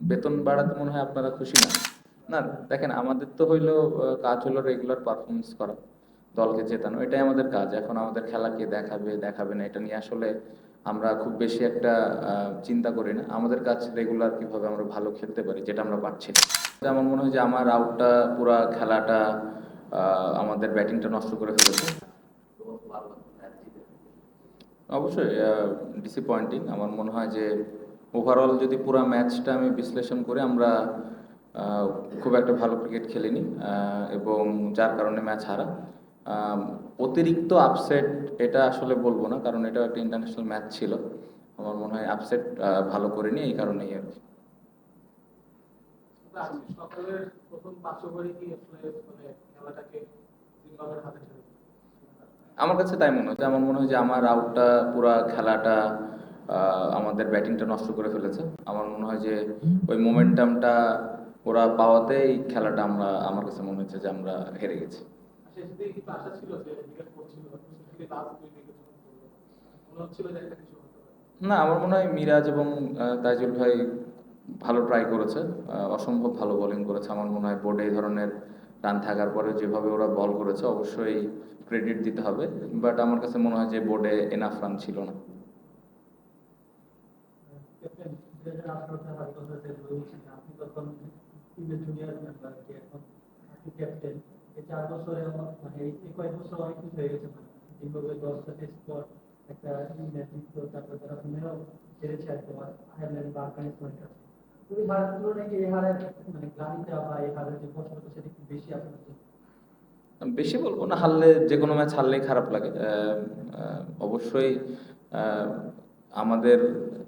বেতন বাড়াতে মনে হয় আপনারা খুশি না? না, দেখেন আমাদের তো হইলো কাজ হলো রেগুলার পারফরমেন্স করা, দলকে জেতানো, এটাই আমাদের কাজ। এখন আমাদের খেলা কে দেখাবে দেখাবে না এটা নিয়ে আসলে আমরা খুব বেশি একটা চিন্তা করি না। আমাদের কাজ রেগুলার কিভাবে আমরা ভালো খেলতে পারি, যেটা আমরা পারছি না। যেমন মনে হয় যে আমার আউটটা পুরা খেলাটা আমাদের ব্যাটিংটা নষ্ট করে ফেলেছে। অবশ্যই ডিসঅ্যাপয়েন্টিং। আমার মনে হয় যে ওভারঅল যদি পুরো ম্যাচটা আমি বিশ্লেষণ করি, আমরা আহ, খুব একটা ভালো ক্রিকেট খেলিনি, এবং যার কারণে ম্যাচ হারা। আম, অতিরিক্ত আপসেট এটা আসলে বলবো না, কারণ এটা একটা ইন্টারন্যাশনাল ম্যাচ ছিল। আমার মনে হয় আপসেট ভালো করিনি, এই কারণেই আর কি। আজকে সকালের প্রথম 5 ওভারে কি আসলে মানে খেলাটাকে জিম্বাবুয়ের হাতে ছেড়ে দিল? আমার কাছে তাই মনে হচ্ছে। আমার মনে হয় যে আমার আউটটা পুরা খেলাটা আমাদের ব্যাটিংটা নষ্ট করে ফেলেছে। আমার মনে হয় যে ওই মোমেন্টামটা ওরা পাওয়াতেই খেলাটা আমার কাছে মনে হচ্ছে যে আমরা হেরে গেছি। শেষ দিকে কিন্তু আশা ছিল যে উইকেট পড়ছিল, শেষ দিকে লাস্ট 2 উইকেট যখন পড়লো মনে হচ্ছিল যে একটা কিছু হতে পারে। না, আমার মনে হয় মিরাজ এবং তাইজুল ভাই ভালো ট্রাই করেছে, অসম্ভব ভালো বোলিং করেছে। আমার মনে হয় বোর্ডে এই ধরনের রান থাকার পরে যেভাবে ওরা বল করেছে অবশ্যই ক্রেডিট দিতে হবে। বাট আমার কাছে মনে হয় যে বোর্ডে এনাফ রান ছিল না। ক্যাপ্টেন 2018 সালে বাংলাদেশের রয়েছেন আপনি তখন টিমের জুনিয়র মেম্বার যে এখন আপনি ক্যাপ্টেন। এই 4 বছরে মানে এই কয়েক বছর অনেক কিছু হয়ে গেছে, মানে জিম্বাবুয়ে 10টা টেস্ট পর একটা নেতৃত্ব, তারপর তারা পুনেও ছেড়েছে আর তোমার আয়ারল্যান্ড বা আফগানিস্তানের কাছে। তো এই হারের তুলনায় কি এই হারের মানে গ্লানিটা বা এই হারের যে কষ্টটা সেটা একটু বেশি আপনার জন্য? বেশি বলবো না, হারলে যে কোনো ম্যাচ হারলেই খারাপ লাগে। অবশ্যই আহ, আমাদের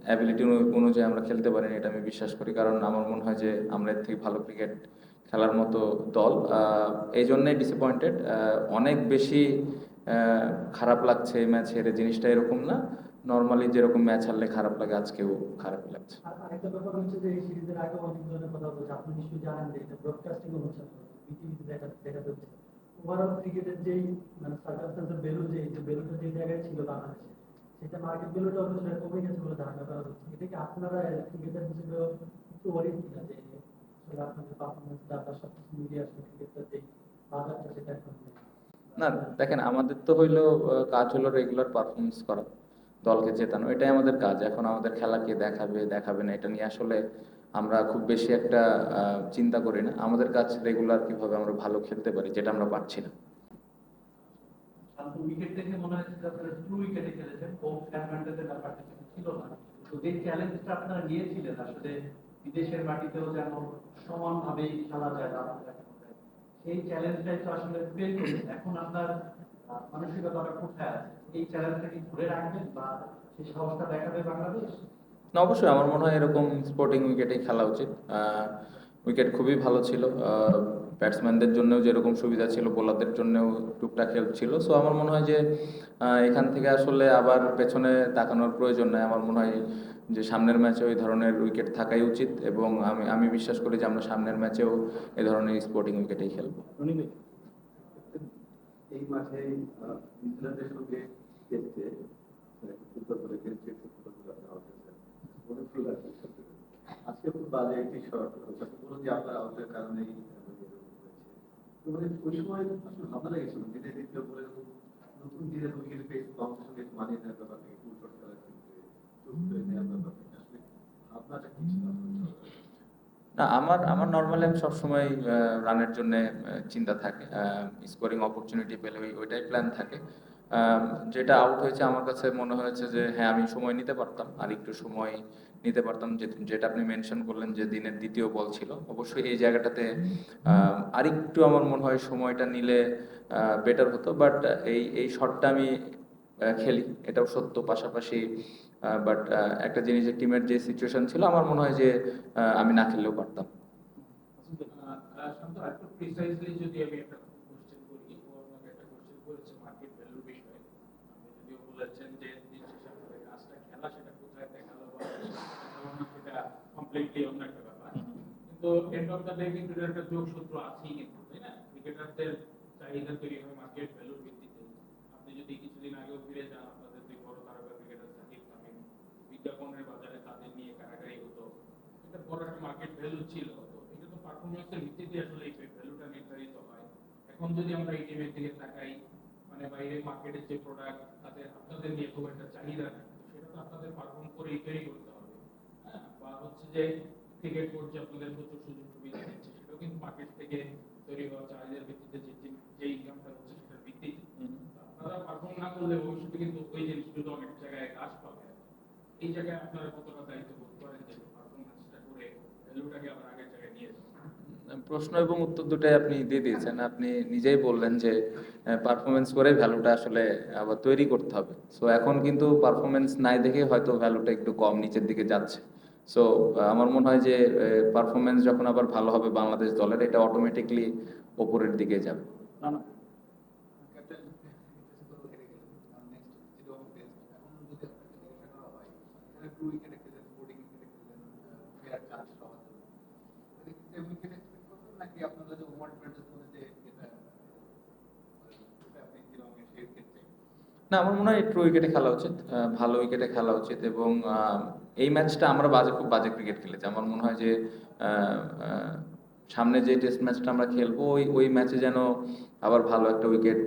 অ্যাবিলিটি অনুযায়ী আমরা খেলতে পারিনি, এটা আমি বিশ্বাস করি। কারণ আমার মনে হয় যে আমরা এর থেকে ভালো ক্রিকেট খেলার মতো দল। এই জন্যই ডিসঅ্যাপয়েন্টেড। অনেক বেশি আহ, খারাপ লাগছে এই ম্যাচ হেরে, জিনিসটা এরকম না। নর্মালি যেরকম ম্যাচ হারলে খারাপ লাগে, আজকেও খারাপ লাগছে। আর আরেকটা ব্যাপার হচ্ছে যে এই সিরিজের আগে অনেক ধরনের কথা বলছে, আপনি নিশ্চয়ই জানেন যে এটা ব্রডকাস্টিং হচ্ছে, বিটিভিতে দেখাতে হচ্ছে। ওভারঅল ক্রিকেটের যেই মানে সার্কামস্টান্সের ভ্যালু, যে ভ্যালুটা যে জায়গায় ছিল বাংলাদেশে, সেটা মার্কেট ভ্যালুটা অন্য জায়গায় কমে গেছে বলে ধারণা করা হচ্ছে। এটা কি আপনারা ক্রিকেটার হিসেবে একটু ওয়ারিড কিনা যে আসলে আপনাদের পারফরমেন্সটা বা সবকিছু মিলিয়ে আসলে ক্রিকেটটা যে বাজারটা সেটা এখন নেই? না, দেখেন আমাদের তো হইলো কাজ হলো রেগুলার পারফরমেন্স করা, দলকে জেতানো, এটাই আমাদের কাজ। এখন আমাদের খেলা কে দেখাবে দেখাবে না এটা নিয়ে আসলে আমরা খুব বেশি একটা চিন্তা করি না। আমাদের কাজ রেগুলার কিভাবে আমরা ভালো খেলতে পারি, যেটা আমরা পারছি না। শান্ত উইকেট দেখে মনে হচ্ছে যে আপনারা 2 উইকেটে খেলেছেন, হোম অ্যাডভান্টেজের ব্যাপারটা কিন্তু ছিল না। তো যে চ্যালেঞ্জটা আপনারা নিয়েছিলেন আসলে বিদেশের মাটিতেও যেন সমানভাবেই খেলা যায় বাংলাদেশের মধ্যে, সেই চ্যালেঞ্জটাই তো আসলে ফেল করেছে। এখন আপনার মানসিকতাটা কোথায় আছে? এই চ্যালেঞ্জটা কি ধরে রাখবেন বা সেই সাহসটা দেখাবে বাংলাদেশ? না, অবশ্যই আমার মনে হয় এরকম স্পোর্টিং উইকেটেই খেলা উচিত। উইকেট খুবই ভালো ছিল, ব্যাটসম্যানদের জন্যও যেরকম সুবিধা ছিল, বোলারদের জন্যও টুকটাক হেল্প ছিল। সো আমার মনে হয় যে এখান থেকে আসলে আবার পেছনে তাকানোর প্রয়োজন নেই। আমার মনে হয় যে সামনের ম্যাচে ওই ধরনের উইকেট থাকাই উচিত, এবং আমি আমি বিশ্বাস করি যে আমরা সামনের ম্যাচেও এই ধরনের স্পোর্টিং উইকেটেই খেলবো। এই মাঠে নিউজিল্যান্ডের সঙ্গে টেস্টে ফুটবল করে খেলছে, ফুটবল করে আপনি আউট হয়েছেন, অনেক ফুল আছে। আজকে খুব বাজে একটি শট, বলুন যে আপনার আউটের কারণেই এরকম হয়েছে। তো মানে ওই সময় আসলে ভালো লেগেছিল দিনে দ্বিতীয় বলে নতুন দিনের উইকেট পেয়ে বাংলাদেশের সঙ্গে মানিয়ে নেওয়ার ব্যাপার থেকে ফুল শট খেলার ক্ষেত্রে চুপ করে নেওয়ার ব্যাপার থেকে আসলে ভাবনাটা কি ছিল আপনার? না, আমার আমার নর্মালি আমি সবসময় রানের জন্য চিন্তা থাকে, স্কোরিং অপরচুনিটি পেলে ওইটাই প্ল্যান থাকে। আম, যেটা আউট হয়েছে আমার কাছে মনে হয়েছে যে হ্যাঁ, আমি সময় নিতে পারতাম, আর একটু সময় নিতে পারতাম। যেটা আপনি মেনশন করলেন যে দিনের দ্বিতীয় বল ছিল, অবশ্যই এই জায়গাটাতে আর একটু আমার মনে হয় সময়টা নিলে বেটার হতো। বাট এই এই শটটা আমি খেলি, এটাও সত্য। পাশাপাশি বাট একটা জিনিস, যে টিমের যে সিচুয়েশন ছিল, আমার মনে হয় যে আমি না খেললেও পারতাম। শান্ত, একটু প্রিসাইজলি যদি আমি একটা কোশ্চেন করি, ও আমাকে একটা কোশ্চেন করেছে মার্কেট ভ্যালুর বিষয়ে। আপনি যদিও বলেছেন যে দিন শেষে আমাদের কাজটা খেলা, সেটা কোথায় দেখালো বা দেখালো না সেটা কমপ্লিটলি অন্য একটা ব্যাপার। কিন্তু এন্ড অফ দ্য ডে কিন্তু এর একটা যোগসূত্র আছেই কিন্তু, তাই না? ক্রিকেটারদের চাহিদা তৈরি হয় মার্কেট ভ্যালুর ভিত্তিতে। আপনি যদি কিছুদিন আগেও ফিরে যান, আপনাদের দুই বড় তারকা ক্রিকেটার সাকিব তামিম, বিজ্ঞাপনের বাজারে তাদের নিয়ে কারাকারি হতো। এটা বড় একটা মার্কেট ভ্যালু ছিল, তো এটা তো পারফরমেন্সের ভিত্তিতে আসলে এই ভ্যালুটা নির্ধারিত হয়। এখন যদি আমরা এটিএমের দিকে তাকাই, মানে বাইরে মার্কেটের যে প্রোডাক্ট তাদের আপনাদের নিয়ে খুব একটা চাহিদা নেই, তো সেটা তো আপনাদের পারফর্ম করে তৈরি করতে হবে। হ্যাঁ, বা হচ্ছে যে ক্রিকেট বোর্ড যে আপনাদের প্রচুর সুযোগ সুবিধা দিচ্ছে, সেটাও কিন্তু মার্কেট থেকে তৈরি হওয়া চাহিদার ভিত্তিতে যে ইনকামটা হচ্ছে সেটার ভিত্তিতে। তো আপনারা পারফর্ম না করলে ভবিষ্যতে কিন্তু ওই জিনিসগুলো অনেক জায়গায় হ্রাস পাবে। এই জায়গায় আপনারা কতটা দায়িত্ব বোধ করেন যে পারফরমেন্সটা করে ভ্যালুটাকে আবার আগের জায়গায় নিয়ে যাবেন? প্রশ্ন এবং উত্তর দুটাই আপনি দিয়ে দিয়েছেন। আপনি নিজেই বললেন যে পারফরমেন্স করে ভ্যালুটা আসলে আবার তৈরি করতে হবে। সো এখন কিন্তু পারফরমেন্স নাই দেখে হয়তো ভ্যালুটা একটু কম নিচের দিকে যাচ্ছে। সো আমার মনে হয় যে পারফরমেন্স যখন আবার ভালো হবে বাংলাদেশ দলের, এটা অটোমেটিকলি ওপরের দিকে যাবে। না না ক্যাপ্টেন তো হেরে গেলেন, নেক্সট জিরো অফ টেস্ট। এখন যদি আপনাকে জিজ্ঞাসা করা হয়, এখানে 2 উইকেটে খেলেন, বোর্ডিং উইকেটে খেলেন, ফেয়ার চান্স পাওয়ার জন্য, এক্ষেত্রে উইকেট এক্সপেক্ট করবেন নাকি আপনারা যে ওভার ডিফেন্সের মধ্যে যে আপনি জিরো সেই উইকেট চাই? না, আমার মনে হয় একটু উইকেটে খেলা উচিত, ভালো উইকেটে খেলা উচিত। এবং এই ম্যাচটা আমরা খুব বাজে ক্রিকেট খেলেছি। আমার মনে হয় যে আহ, আহ, সামনে যে টেস্ট ম্যাচটা আমরা খেলবো ওই ম্যাচে যেন আবার ভালো একটা উইকেট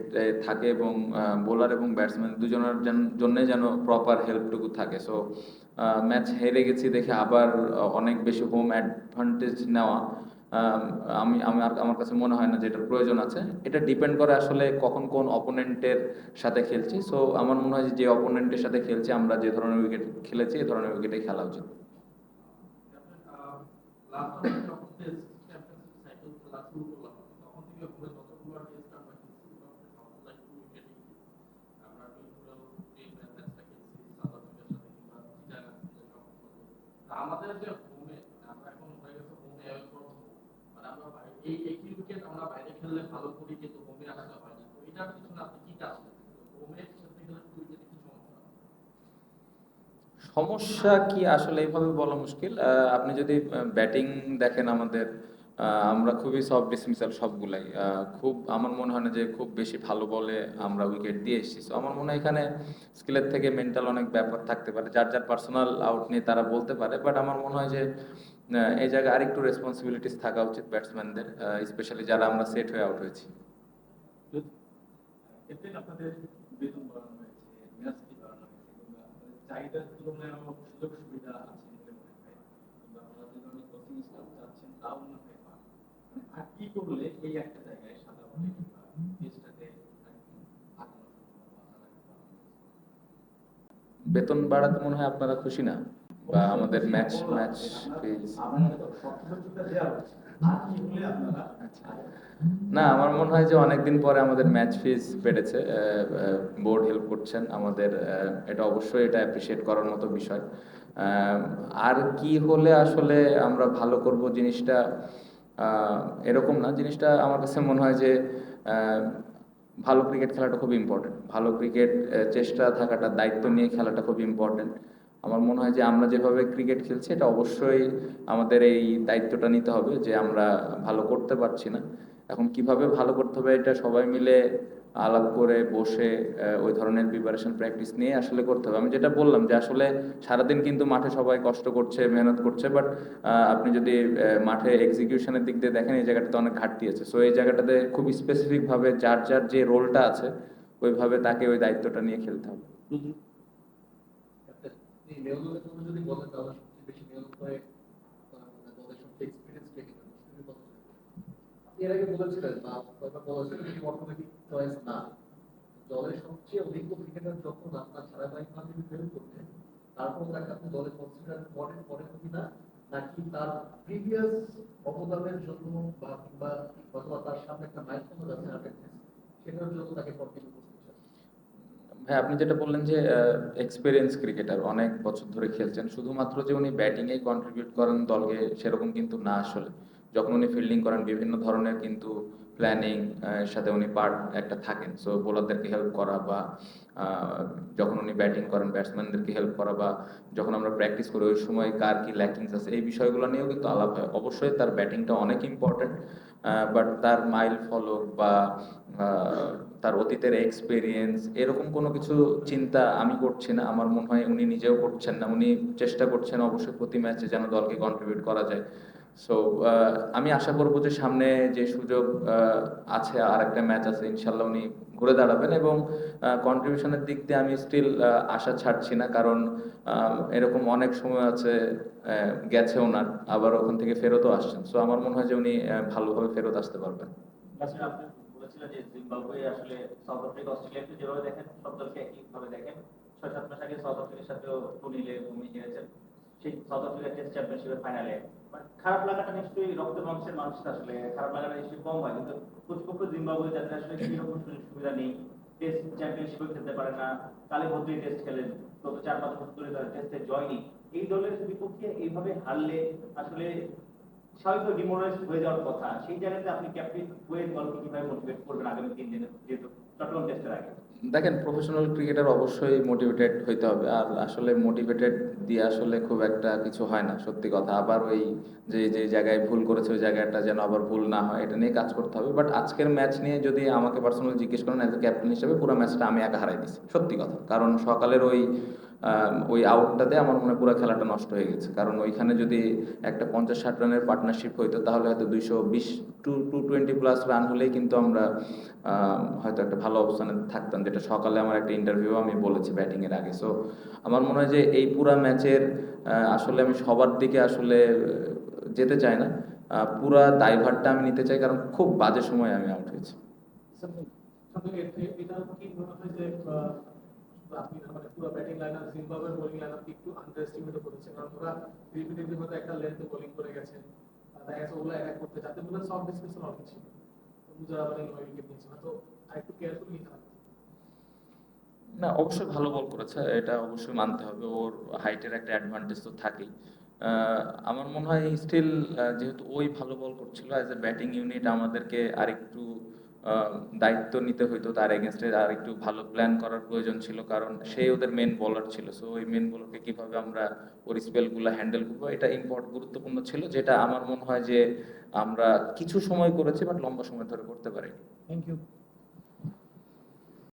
থাকে, এবং বোলার এবং ব্যাটসম্যান দুজনের জন্য যেন প্রপার হেল্পটুকু থাকে। সো ম্যাচ হেরে গেছি দেখে আবার অনেক বেশি হোম অ্যাডভান্টেজ নেওয়া, আম, আমার কাছে মনে হয় না যে এটার প্রয়োজন আছে। এটা ডিপেন্ড করে আসলে কখন কোন অপোনেন্টের সাথে খেলছি। সো আমার মনে হয় যে অপোনেন্টের সাথে খেলছি, আমরা যে ধরনের উইকেট খেলেছি এই ধরনের উইকেটেই খেলা উচিত। লাস্ট আমরা যখন টেস্ট চ্যাম্পিয়নশিপ সাইকেল খেলা শুরু করলাম, তখন থেকে আমরা যতগুলো টেস্ট আমরা খেলছি, সবগুলো একটু উইকেটে আমরা বিভিন্ন টিম ম্যাচটা খেলছি, সাউথ আফ্রিকার সাথে কিংবা চিটাগাং সাথে আমাদের যে হোমে, আমরা এখন হয়ে গেছে হোমে অ্যাওয়ে ফ্রম, মানে আমরা এই একই উইকেট আমরা বাইরে খেললে ভালো করি, কিন্তু হোমে আসলে হয় না। তো এটার পিছনে আপনি কি কাজ করেন? হোমে খেলতে গেলে উইকেটে কি সমস্যা? সমস্যা কি আসলে এইভাবে বলা মুশকিল। আপনি যদি ব্যাটিং দেখেন আমাদের, আমরা খুবই সফট ডিসমিসাল সবগুলাই। খুব আমার মনে হয় না যে খুব বেশি ভালো বলে আমরা উইকেট দিয়ে এসেছি। সো আমার মনে হয় এখানে স্কিলের থেকে মেন্টাল অনেক ব্যাপার থাকতে পারে, যার যার পার্সোনাল আউট নিয়ে তারা বলতে পারে। বাট আমার মনে হয় যে এই জায়গায় আরেকটু রেসপন্সিবিলিটিস থাকা উচিত ব্যাটসম্যানদের, স্পেশালি যারা আমরা সেট হয়ে আউট হয়েছি। এতে আপনাদের বেতন বাড়ানো হয়েছে, ম্যাচ ফি বাড়ানো হয়েছে, কিংবা আপনাদের চাহিদার তুলনায় আমার সুযোগ সুবিধা আছে বলে মনে হয়, কিংবা আপনারা যে ধরনের কোচিং স্টাফ চাচ্ছেন তা উন্নত হয় না। মানে আর কি করলে এই একটা জায়গায় সাদা বলে কিংবা দেশটাতে আগানো সম্ভব বা আপনারা একটু ভালো বেতন বাড়াতে মনে হয় আপনারা খুশি না, বা আমাদের ম্যাচ ফিজ। আমাদের তো সব সুযোগটা দেওয়া হচ্ছে, আর কি হলে আপনারা না, আমার মনে হয় যে অনেকদিন পরে আমাদের ম্যাচ ফিজ বেড়েছে, বোর্ড হেল্প করছেন আমাদের, এটা অবশ্যই এটা অ্যাপ্রিসিয়েট করার মতো বিষয়। আহ, আর কি হলে আসলে আমরা ভালো করব জিনিসটা, আহ, এরকম না। জিনিসটা আমার কাছে মনে হয় যে আহ, ভালো ক্রিকেট খেলাটা খুব ইম্পর্টেন্ট। ভালো ক্রিকেট চেষ্টা থাকাটা, দায়িত্ব নিয়ে খেলাটা খুব ইম্পর্টেন্ট। আমার মনে হয় যে আমরা যেভাবে ক্রিকেট খেলছি এটা অবশ্যই আমাদের এই দায়িত্বটা নিতে হবে যে আমরা ভালো করতে পারছি না। এখন কিভাবে ভালো করতে হবে এটা সবাই মিলে আলাপ করে বসে ওই ধরনের প্রিপারেশন প্র্যাকটিস নিয়ে আসলে করতে হবে। আমি যেটা বললাম যে আসলে সারাদিন কিন্তু মাঠে সবাই কষ্ট করছে, মেহনত করছে, বাট আপনি যদি মাঠে এক্সিকিউশনের দিক দিয়ে দেখেন এই জায়গাটাতে অনেক ঘাটতি আছে। সো এই জায়গাটাতে খুব স্পেসিফিক ভাবে যার যার যে রোলটা আছে ওইভাবে তাকে ওই দায়িত্বটা নিয়ে খেলতে হবে। ক্যাপ্টেন, এই মেয়রদের জন্য যদি বলেন তাহলে সবচেয়ে বেশি মেয়র করে দলের সবচেয়ে এক্সপিরিয়েন্স রেখে দেন, মুশফিকের কথা বলবেন। আপনি এর আগে বলেছিলেন বা কয়েকবার বলেছিলেন যে অটোমেটিক চয়েস না, দলের সবচেয়ে অভিজ্ঞ ক্রিকেটার যখন আপনার ধারাবাহিকভাবে ফেল করতেন, তারপর তাকে আপনি দলে কনসিডার করেন কিনা, নাকি তার প্রিভিয়াস অবদানের জন্য বা কিংবা অথবা তার সামনে একটা মাইলস্টোন আছে অ্যাটেন্ডেন্স, সেটার জন্য তাকে কন্টিনিউ করতে চান? ভাই, আপনি যেটা বললেন যে এক্সপিরিয়েন্স ক্রিকেটার, অনেক বছর ধরে খেলছেন, শুধুমাত্র যে উনি ব্যাটিংয়ে কন্ট্রিবিউট করেন দলকে সেরকম কিন্তু না আসলে। যখন উনি ফিল্ডিং করেন বিভিন্ন ধরনের কিন্তু প্ল্যানিং এর সাথে উনি পার্ট একটা থাকেন। সো বোলারদেরকে হেল্প করা, বা যখন উনি ব্যাটিং করেন ব্যাটসম্যানদেরকে হেল্প করা, বা যখন আমরা প্র্যাকটিস করি ওই সময় কার কি ল্যাকিংস আছে এই বিষয়গুলো নিয়েও কিন্তু আলাপ হয়। অবশ্যই তার ব্যাটিংটা অনেক ইম্পর্টেন্ট, বাট তার মাইল ফলক বা তার অতীতের এক্সপেরিয়েন্স এরকম কোনো কিছু চিন্তা আমি করছি না, আমার মনে হয় উনি নিজেও করছেন না। উনি চেষ্টা করছেন অবশ্যই প্রতি ম্যাচে যেন দলকে কন্ট্রিবিউট করা যায়। সো আমি আশা করব যে সামনে যে সুযোগ আছে, আর একটা ম্যাচ আছে, ইনশাল্লাহ উনি ঘুরে দাঁড়াবেন। এবং কন্ট্রিবিউশনের দিক দিয়ে আমি স্টিল আশা ছাড়ছি না, কারণ এরকম অনেক সময় আছে গেছে ওনার, আবার ওখান থেকে ফেরতও আসছেন। সো আমার মনে হয় যে উনি ভালোভাবে ফেরত আসতে পারবেন। আসলে আপনি বলেছিলেন যে জিম্বাবুয়ে আসলে সাউথ আফ্রিকা অস্ট্রেলিয়াকে যেভাবে দেখেন সব দলকে একইভাবে দেখেন। 6-7 মাস আগে সাউথ আফ্রিকার সাথেও টুনিলে ভূমি হেরেছেন সেই সাউথ আফ্রিকা টেস্ট চ্যাম্পিয়নশিপের ফাইনালে। খারাপ লাগাটা নিশ্চয়ই রক্ত মাংসের মানুষ, আসলে খারাপ লাগাটা নিশ্চয়ই কম হয়, কিন্তু প্রতিপক্ষ জিম্বাবুয়ে যাদের আসলে সেই রকম সুযোগ সুবিধা নেই, টেস্ট চ্যাম্পিয়নশিপে খেলতে পারে না, কালে ভদ্রই টেস্ট খেলেন, গত 4-5 বছর ধরে তারা টেস্টে জয় নেই, এই দলের বিপক্ষে এইভাবে হারলে আসলে স্বাভাবিক ডিমোরালাইজ হয়ে যাওয়ার কথা। সেই জায়গাতে আপনি ক্যাপ্টেন হয়ে দলকে কিভাবে মোটিভেট করবেন আগামী 3 দিনে, যেহেতু চট্টগ্রাম টেস্টের আগে? দেখেন, প্রফেশনাল ক্রিকেটার অবশ্যই মোটিভেটেড হইতে হবে, আর আসলে মোটিভেটেড দিয়ে আসলে খুব একটা কিছু হয় না, সত্যি কথা। আবার ওই যে যে জায়গায় ভুল করেছে ওই জায়গাটা যেন আবার ভুল না হয়, এটা নিয়ে কাজ করতে হবে। বাট আজকের ম্যাচ নিয়ে যদি আমাকে পার্সোনালি জিজ্ঞেস করেন, অ্যাজ এ ক্যাপ্টেন হিসেবে পুরো ম্যাচটা আমি একা হারাই দিছি, সত্যি কথা। কারণ সকালের ওই আউটটাতে আমার মনে হয় পুরো খেলাটা নষ্ট হয়ে গেছে। কারণ ওইখানে যদি একটা 50-60 রানের পার্টনারশিপ হইতো, তাহলে হয়তো 220 টু 220 প্লাস রান হলেই কিন্তু আমরা হয়তো একটা ভালো অবস্থানে থাকতাম, যেটা সকালে আমার একটা ইন্টারভিউ আমি বলেছি ব্যাটিং এর আগে। সো আমার মনে হয় যে এই পুরা ম্যাচের আসলে আমি সবার দিকে আসলে যেতে চাই না, পুরা দায়ভারটা আমি নিতে চাই, কারণ খুব বাজে সময় আমি আউট হয়েছি। এটা কি মনে হয় যে আপনি মানে পুরো ব্যাটিং লাইনআপ জিম্বাবুয়ের বোলিং লাইনআপ একটু আন্ডার এস্টিমেট করেছেন, কারণ ওরা রিপিটেডলি হয়তো একটা লেন্থে বোলিং করে গেছে, দেখা গেছে ওগুলো অ্যাটাক করতে যাতে বলে সব ডিসমিসের অনেক ছিল, তো মুজারাবানি 9 উইকেট নিয়েছে, তো আরেকটু কেয়ারফুলি নিতে হবে। না, অবশ্যই ভালো বল করেছে, এটা অবশ্যই মানতে হবে, ওর হাইটের একটা অ্যাডভান্টেজ তো থাকেই। আমার মনে হয় স্টিল যেহেতু ওই ভালো বল করছিল, অ্যাজ এ ব্যাটিং ইউনিট আমাদেরকে আরেকটু দায়িত্ব নিতে হইতো, তার এগেনস্টে আর একটু ভালো প্ল্যান করার প্রয়োজন ছিল, কারণ সে ওদের মেন বোলার ছিল। সো ওই মেন বোলারকে কিভাবে আমরা ওর স্পেলগুলো হ্যান্ডেল করবো, এটা গুরুত্বপূর্ণ ছিল, যেটা আমার মনে হয় যে আমরা কিছু সময় করেছি, বাট লম্বা সময় ধরে করতে পারি। Thank you.